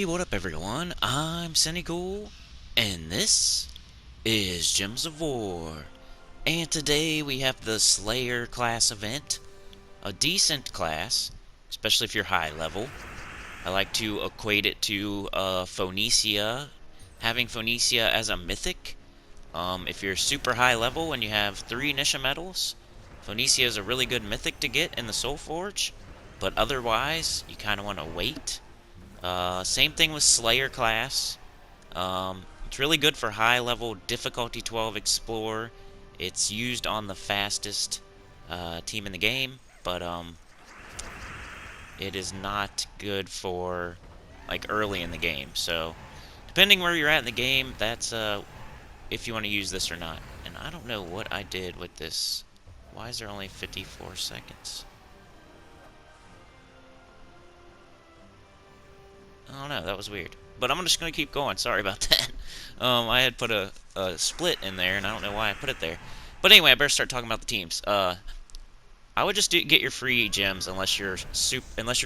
Hey, what up everyone? I'm Sinnycool, and this is Gems of War. And today we have the Slayer class event. A decent class, especially if you're high level. I like to equate it to Phoenicia, having Phoenicia as a mythic. If you're super high level and you have 3 Nisha medals, Phoenicia is a really good mythic to get in the Soul Forge, but otherwise, you kind of want to wait. Same thing with Slayer class. It's really good for high level difficulty 12 Explore. It's used on the fastest team in the game, but it is not good for like early in the game. So depending where you're at in the game, that's if you want to use this or not. And I don't know what I did with this. Why is there only 54 seconds? I don't know, that was weird. But I'm just going to keep going, sorry about that. I had put a split in there, and I don't know why I put it there. But anyway, I better start talking about the teams. I would just get your free gems unless you're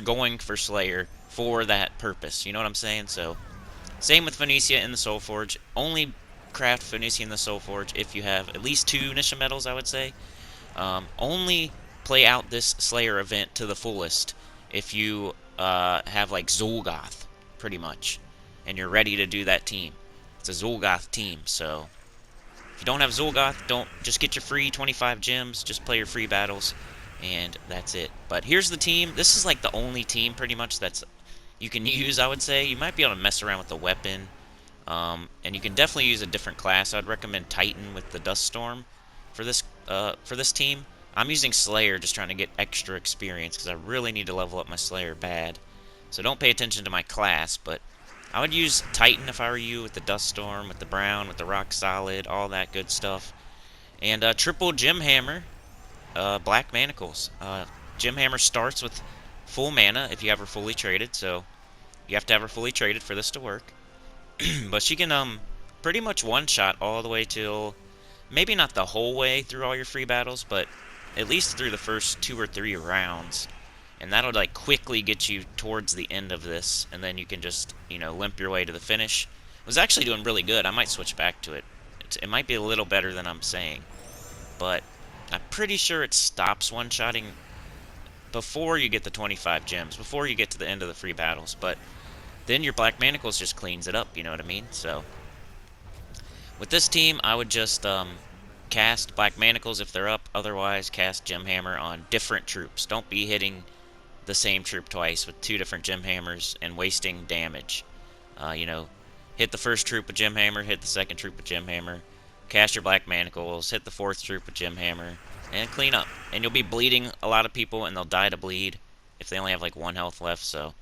going for Slayer for that purpose. You know what I'm saying? So, same with Phoenicia in the Soul Forge. Only craft Phoenicia in the Soul Forge if you have at least 2 Nisha medals, I would say. Only play out this Slayer event to the fullest if you have like Zul'Goth, pretty much, and you're ready to do that team. It's a Zul'Goth team, so if you don't have Zul'Goth, don't just get your free 25 gems, just play your free battles, and that's it. But here's the team. This is like the only team pretty much that's you can use, I would say. You might be able to mess around with the weapon, and you can definitely use a different class. I'd recommend Titan with the Dust Storm for this team. I'm using Slayer, just trying to get extra experience because I really need to level up my Slayer bad. So don't pay attention to my class, but I would use Titan if I were you, with the Dust Storm, with the Brown, with the Rock Solid, all that good stuff. And triple Gem Hammer, Black Manacles. Gem Hammer starts with full mana if you have her fully traded, so you have to have her fully traded for this to work. But she can pretty much one-shot all the way till, maybe not the whole way through all your free battles, but at least through the first 2 or 3 rounds. And that'll like quickly get you towards the end of this, and then you can just, you know, limp your way to the finish. It was actually doing really good. I might switch back to it. It might be a little better than I'm saying, but I'm pretty sure it stops one-shotting before you get the 25 gems, before you get to the end of the free battles. But then your Black Manacles just cleans it up, you know what I mean? So with this team, I would just cast Black Manacles if they're up. Otherwise, cast Gem Hammer on different troops. Don't be hitting the same troop twice with 2 different Gem Hammers and wasting damage. You know, hit the first troop with Gem Hammer, hit the second troop with Gem Hammer, cast your Black Manacles, hit the 4th troop with Gem Hammer, and clean up. And you'll be bleeding a lot of people, and they'll die to bleed if they only have like 1 health left. So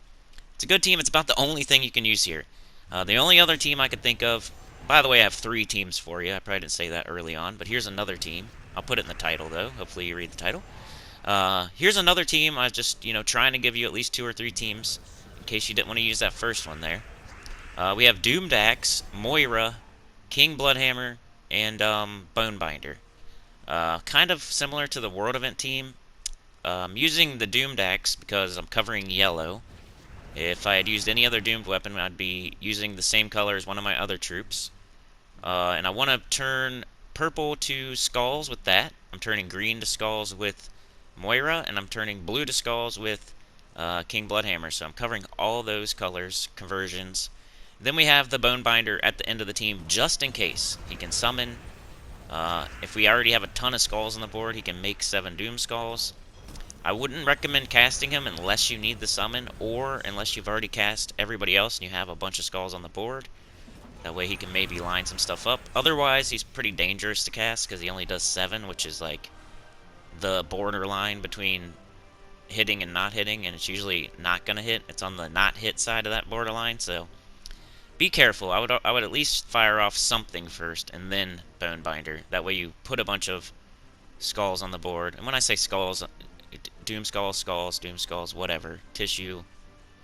it's a good team. It's about the only thing you can use here. The only other team I could think of, by the way, I have 3 teams for you. I probably didn't say that early on, but here's another team. I'll put it in the title, though. Hopefully you read the title. Here's another team. I was just, you know, trying to give you at least 2 or 3 teams in case you didn't want to use that first one there. We have Doomdax, Moira, King Bloodhammer, and Bonebinder. Kind of similar to the World Event team. I'm using the Doomdax because I'm covering yellow. If I had used any other doomed weapon, I'd be using the same color as one of my other troops. And I want to turn purple to skulls with that. I'm turning green to skulls with Moira, and I'm turning blue to skulls with King Bloodhammer. So I'm covering all those colors, conversions. Then we have the Bonebinder at the end of the team, just in case. He can summon. If we already have a ton of skulls on the board, he can make 7 Doom Skulls. I wouldn't recommend casting him unless you need the summon, or unless you've already cast everybody else and you have a bunch of skulls on the board. That way he can maybe line some stuff up. Otherwise, he's pretty dangerous to cast because he only does 7, which is like the borderline between hitting and not hitting, and it's usually not going to hit. It's on the not hit side of that borderline, so be careful. I would at least fire off something first and then Bonebinder. That way you put a bunch of skulls on the board. And when I say skulls, Doom Skulls, Skulls, Doom Skulls, whatever. Tissue,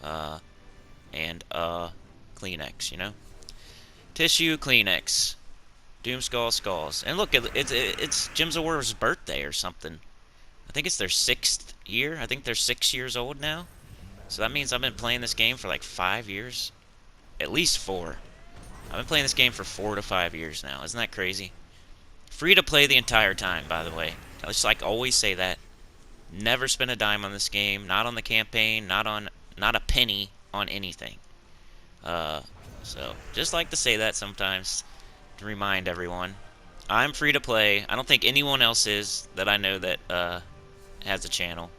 and Kleenex, you know? Tissue, Kleenex, Doom Skulls, Skulls. And look, it's Gems of War's birthday or something. I think it's their 6th year. I think they're 6 years old now. So that means I've been playing this game for like 5 years. at least 4. I've been playing this game for 4 to 5 years now. Isn't that crazy? Free to play the entire time, by the way. I just like always say that. Never spent a dime on this game. Not on the campaign. Not a penny on anything. So just like to say that sometimes to remind everyone. I'm free to play. I don't think anyone else is that I know that has a channel.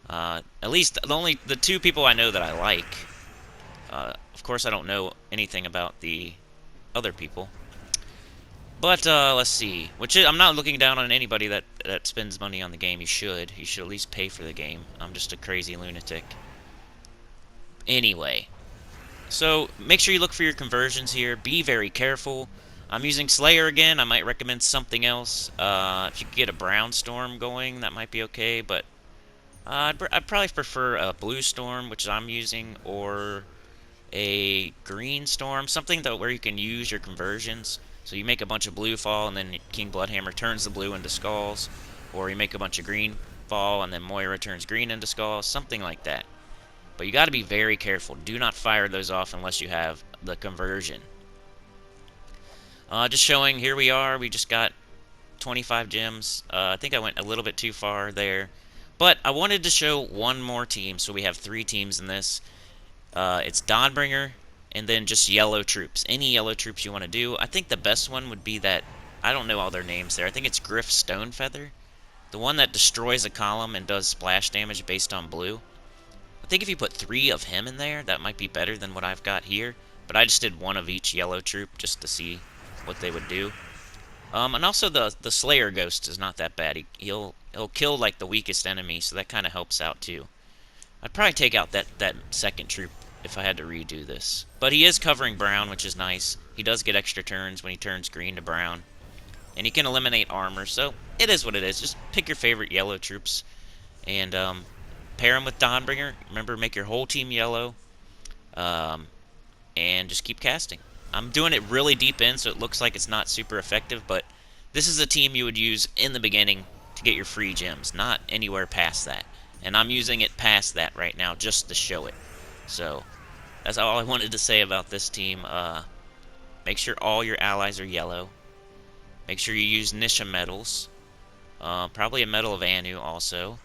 At least the 2 people I know that I like. Of course, I don't know anything about the other people. But let's see. I'm not looking down on anybody that spends money on the game. You should. You should at least pay for the game. I'm just a crazy lunatic. Anyway, so make sure you look for your conversions here. Be very careful. I'm using Slayer again. I might recommend something else. If you could get a brown storm going, that might be okay. But I'd probably prefer a blue storm, which I'm using, or a green storm. Something where you can use your conversions. So you make a bunch of blue fall, and then King Bloodhammer turns the blue into skulls. Or you make a bunch of green fall, and then Moira turns green into skulls. Something like that. But you got to be very careful. Do not fire those off unless you have the conversion. Just showing, here we are. We just got 25 gems. I think I went a little bit too far there. But I wanted to show one more team, so we have 3 teams in this. It's Dawnbringer, and then just yellow troops. Any yellow troops you want to do. I think the best one would be that, I don't know all their names there. I think it's Griff Stonefeather. The one that destroys a column and does splash damage based on blue. I think if you put 3 of him in there, that might be better than what I've got here. But I just did 1 of each yellow troop just to see what they would do. And also the Slayer Ghost is not that bad. He'll kill like the weakest enemy, so that kind of helps out too. I'd probably take out that second troop if I had to redo this. But he is covering brown, which is nice. He does get extra turns when he turns green to brown. And he can eliminate armor, so it is what it is. Just pick your favorite yellow troops and pair them with Dawnbringer. Remember, make your whole team yellow. And just keep casting. I'm doing it really deep in, so it looks like it's not super effective, but this is a team you would use in the beginning to get your free gems, not anywhere past that. And I'm using it past that right now just to show it. So, that's all I wanted to say about this team. Make sure all your allies are yellow. Make sure you use Nisha medals. Probably a medal of Anu also.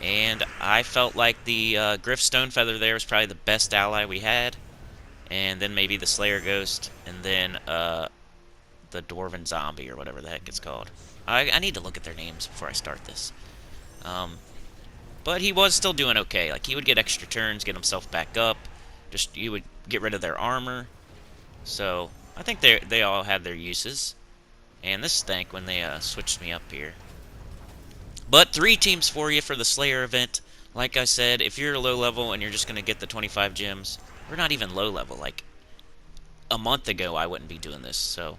And I felt like the Griff Stonefeather there was probably the best ally we had. And then maybe the Slayer Ghost, and then the Dwarven Zombie, or whatever the heck it's called. I need to look at their names before I start this. But he was still doing okay. Like, he would get extra turns, get himself back up. Just, you would get rid of their armor. So, I think they all had their uses. And this stank when they switched me up here. But 3 teams for you for the Slayer event. Like I said, if you're low level and you're just going to get the 25 gems, we're not even low level. Like, a month ago I wouldn't be doing this, so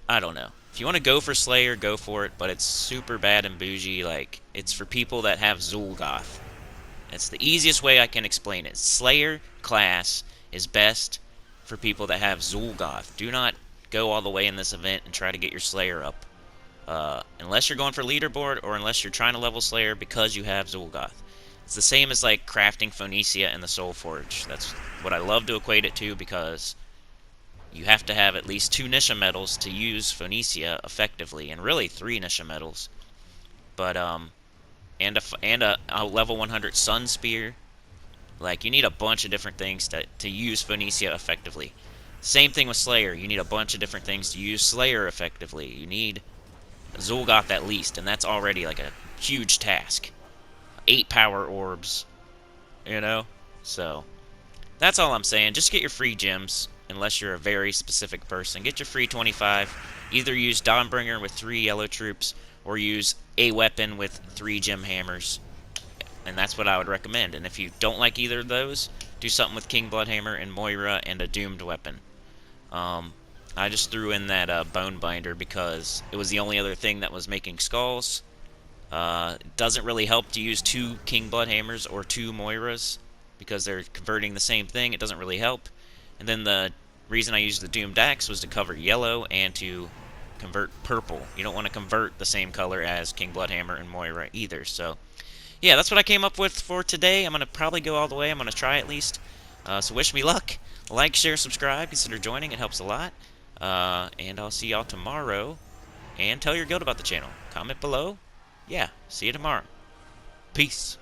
I don't know. If you want to go for Slayer, go for it, but it's super bad and bougie. Like, it's for people that have Zul'Goth. It's the easiest way I can explain it. Slayer class is best for people that have Zul'Goth. Do not go all the way in this event and try to get your Slayer up. Unless you're going for leaderboard, or unless you're trying to level Slayer because you have Zul'Goth. It's the same as like crafting Phoenicia in the Soul Forge. That's what I love to equate it to, because you have to have at least 2 Nisha medals to use Phoenicia effectively, and really 3 Nisha medals. But and a level 100 Sun Spear. Like, you need a bunch of different things to use Phoenicia effectively. Same thing with Slayer. You need a bunch of different things to use Slayer effectively. You need Zul'Goth at least, and that's already like a huge task. 8 power orbs, you know? So, that's all I'm saying. Just get your free gems, unless you're a very specific person. Get your free 25. Either use Dawnbringer with 3 yellow troops, or use a weapon with 3 gem hammers. And that's what I would recommend. And if you don't like either of those, do something with King Bloodhammer and Moira and a doomed weapon. I just threw in that Bone Binder because it was the only other thing that was making skulls. It doesn't really help to use 2 King Bloodhammers or 2 Moiras, because they're converting the same thing. It doesn't really help. And then the reason I used the Doomdax was to cover yellow and to convert purple. You don't want to convert the same color as King Bloodhammer and Moira either. So, yeah, that's what I came up with for today. I'm going to probably go all the way. I'm going to try at least. So wish me luck. Like, share, subscribe. Consider joining. It helps a lot. And I'll see y'all tomorrow. And tell your guild about the channel. Comment below. Yeah, see you tomorrow. Peace.